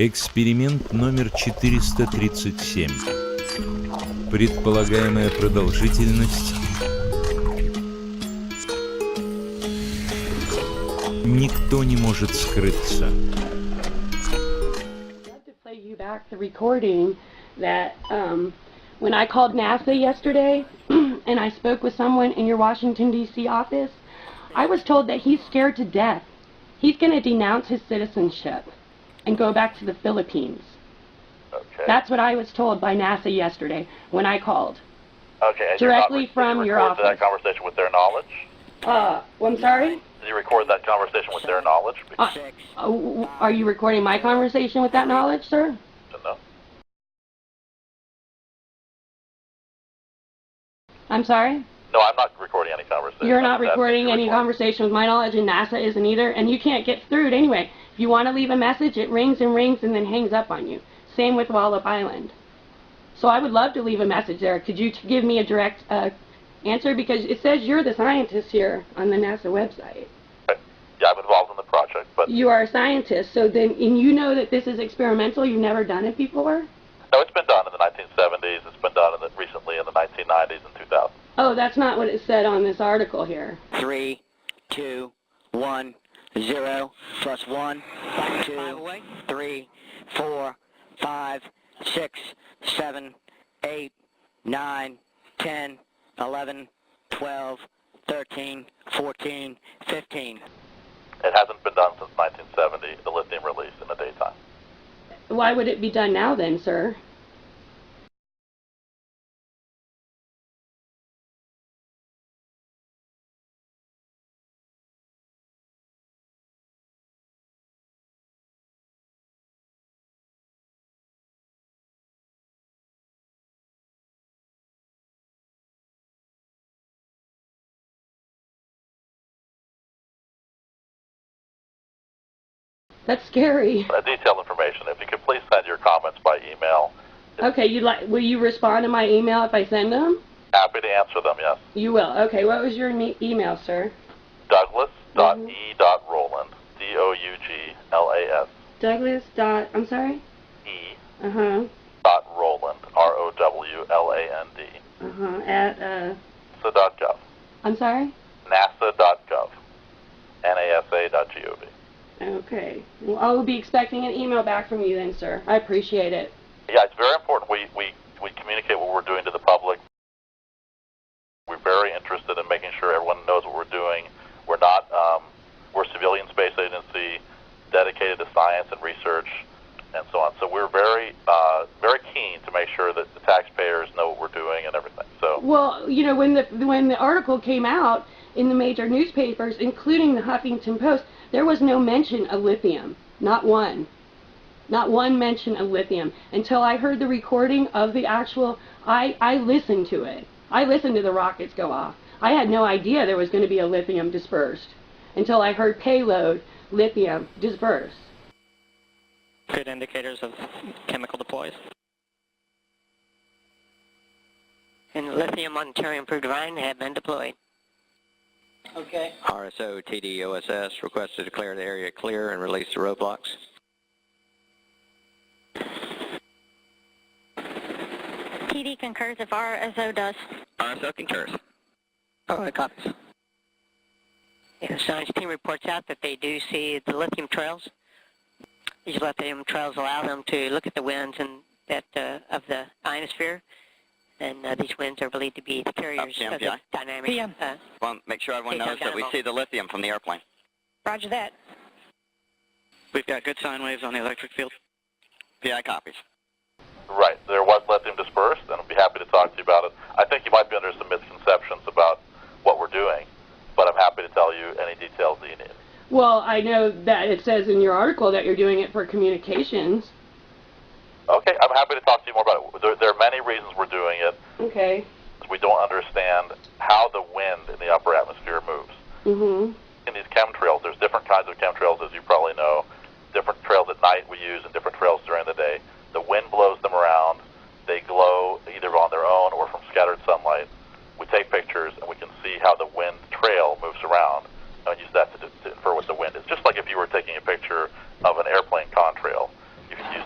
Эксперимент номер 437. Предполагаемая продолжительность. Никто не может скрыться. The recording that when I called NASA yesterday and I spoke with someone in your Washington, D.C. office, I was told that he's scared to death. He's going to denounce his citizenship and go back to the Philippines. Okay. That's what I was told by NASA yesterday when I called. Okay. And directly from your office. Did you record that conversation with their knowledge? Well, I'm sorry? Did you record that conversation with their knowledge? Are you recording my conversation with that knowledge, sir? No. I'm sorry? No, I'm not recording any conversation. You're not recording any conversation with my knowledge, and NASA isn't either, and you can't get through it anyway. If you want to leave a message, it rings and rings and then hangs up on you. Same with Wallop Island. So I would love to leave a message there. Could you give me a direct answer? Because it says you're the scientist here on the NASA website. Yeah, I'm involved in the project, but... You are a scientist, so then, and you know that this is experimental, you've never done it before? No, it's been done in the 1970s, it's been done recently in the 1990s and 2000s. Oh, that's not what it said on this article here. 3, 2, 1, 0, plus 1, 2, 3, 4, 5, 6, 7, 8, 9, 10, 11, 12, 13, 14, 15. It hasn't been done since 1970, the lithium release in the daytime. Why would it be done now then, sir? That's scary. Detailed information. If you could please send your comments by email. Okay, will you respond to my email if I send them? Happy to answer them, yes. You will. Okay, what was your email, sir? Douglas.e.Rowland, D-O-U-G-L-A-S. Douglas. I'm sorry? E. Uh-huh. Rowland, R-O-W-L-A-N-D. Uh-huh. At, NASA.gov. I'm sorry? NASA.gov. NASA.gov. Okay. Well, I will be expecting an email back from you then, sir. I appreciate it. Yeah, it's very important we communicate what we're doing to the public. We're very interested in making sure everyone knows what we're doing. We're not, we're a civilian space agency dedicated to science and research and so on. So we're very, very keen to make sure that the taxpayers know what we're doing and everything. So. Well, you know, when the article came out in the major newspapers, including the Huffington Post, there was no mention of lithium. Not one. Not one mention of lithium. Until I heard the recording of the actual, I listened to it. I listened to the rockets go off. I had no idea there was going to be a lithium dispersed until I heard payload, lithium, disperse. Good indicators of chemical deploys. And lithium on Ontario Improved Divine have been deployed. Okay. RSO TDOSS request to declare the area clear and release the roadblocks. TD concurs if RSO does. RSO concurs. All right, copies. Yeah, the science team reports out that they do see the lithium trails. These lithium trails allow them to look at the winds and that of the ionosphere. And these winds are believed to be the carriers of the dynamic. Well, make sure everyone knows that we see the lithium from the airplane. Roger that. We've got good sine waves on the electric field. PI copies. Right. There was lithium dispersed, and I'd be happy to talk to you about it. I think you might be under some misconceptions about what we're doing, but I'm happy to tell you any details that you need. Well, I know that it says in your article that you're doing it for communications. Okay, I'm happy to talk to you more about it. There are many reasons we're doing it. Okay. We don't understand how the wind in the upper atmosphere moves. Mm-hmm. In these chemtrails, there's different kinds of chemtrails, as you probably know. Different trails at night we use and different trails during the day. The wind blows them around. They glow either on their own or from scattered sunlight. We take pictures and we can see how the wind trail moves around and use that to infer what the wind is. Just like if you were taking a picture of an airplane contrail, you can use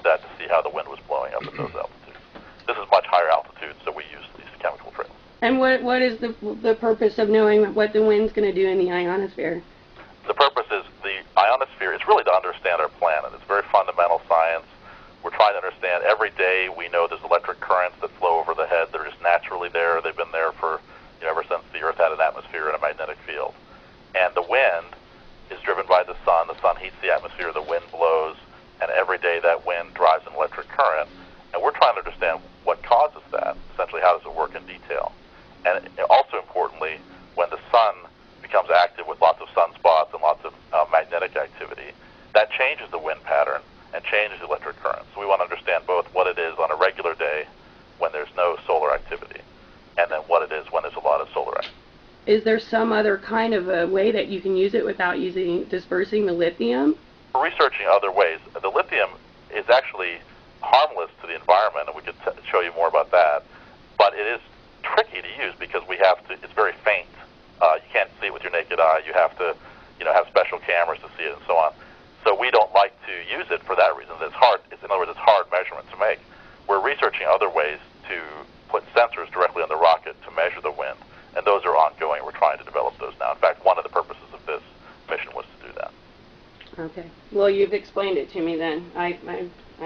is the purpose of knowing what the wind's going to do in the ionosphere? The purpose is the ionosphere is really to understand our planet. It's very fundamental science. We're trying to understand every day. We know there's electric currents that flow over the head. They're just naturally there. They've been there for ever since the Earth had an atmosphere and a magnetic field. And the wind is driven by the sun. The sun heats the atmosphere. The wind blows, and every day that wind drives an electric current. And we're trying to understand what causes that. Essentially, how does it work in detail? And also importantly, when the sun becomes active with lots of sunspots and lots of magnetic activity, that changes the wind pattern and changes the electric current. So we want to understand both what it is on a regular day when there's no solar activity, and then what it is when there's a lot of solar activity. Is there some other kind of a way that you can use it without dispersing the lithium? We're researching other ways. The lithium is actually harmless to the environment, and we could show you more about that. But it is tricky to use because it's very faint. You can't see it with your naked eye. You have to, have special cameras to see it and so on. So we don't like to use it for that reason. In other words, it's hard measurement to make. We're researching other ways to put sensors directly on the rocket to measure the wind, and those are ongoing. We're trying to develop those now. In fact, one of the purposes of this mission was to do that. Okay. Well, you've explained it to me then. I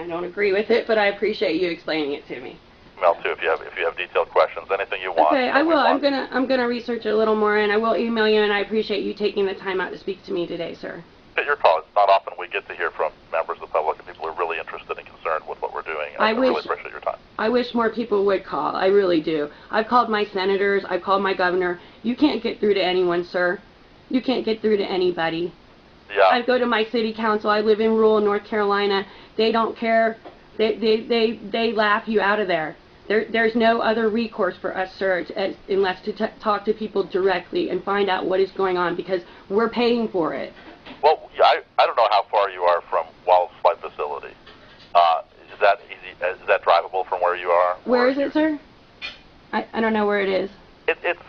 don't agree with it, but I appreciate you explaining it to me. Email too if you have detailed questions, anything you want. Okay, I will. I'm gonna research it a little more, and I will email you. And I appreciate you taking the time out to speak to me today, sir. At your call. It's not often we get to hear from members of the public and people who are really interested and concerned with what we're doing. And I really appreciate your time. I wish more people would call. I really do. I've called my senators. I've called my governor. You can't get through to anyone, sir. You can't get through to anybody. Yeah. I go to my city council. I live in rural North Carolina. They don't care. They laugh you out of there. There's no other recourse for us, sir, unless to talk to people directly and find out what is going on, because we're paying for it. Well, I don't know how far you are from Wallace Flight Facility. Is that easy? Is that drivable from where you are? Where is it, sir? I don't know where it is. It's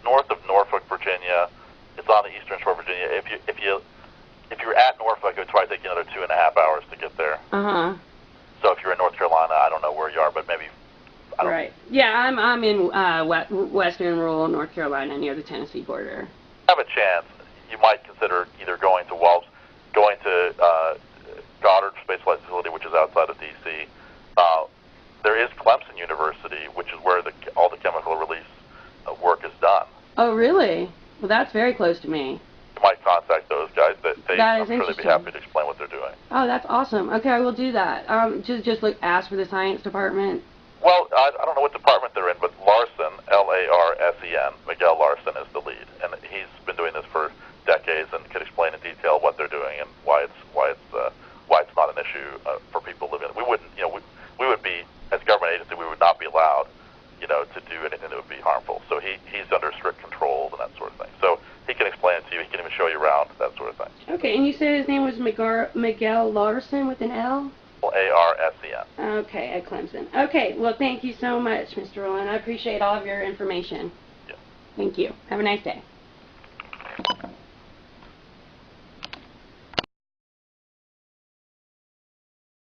north of Norfolk, Virginia. It's on the eastern shore of Virginia. If you're at Norfolk, it would probably take you another 2.5 hours to get there. Uh-huh. So if you're in North Carolina, I don't know where you are, but maybe. Right. Yeah, I'm in western rural North Carolina near the Tennessee border. Have a chance. You might consider either going to Goddard Space Flight Facility, which is outside of D.C. There is Clemson University, which is where all the chemical release work is done. Oh, really? Well, that's very close to me. You might contact those guys. I'm sure they'd be happy to explain what they're doing. Oh, that's awesome. Okay, I will do that. Just ask for the science department. Well, I don't know what department they're in, but Larson, Larsen, Miguel Larsen is the lead, and he's been doing this for decades and can explain in detail what they're doing and why it's not an issue for people living. We wouldn't, we would be, as a government agency, we would not be allowed, to do anything that would be harmful. So he's under strict controls and that sort of thing. So he can explain it to you. He can even show you around, that sort of thing. Okay, and you said his name was Miguel Larsen with an L? Larsen. Okay, at Clemson. Okay, well, thank you so much, Mr. Rowland. I appreciate all of your information. Yeah. Thank you. Have a nice day.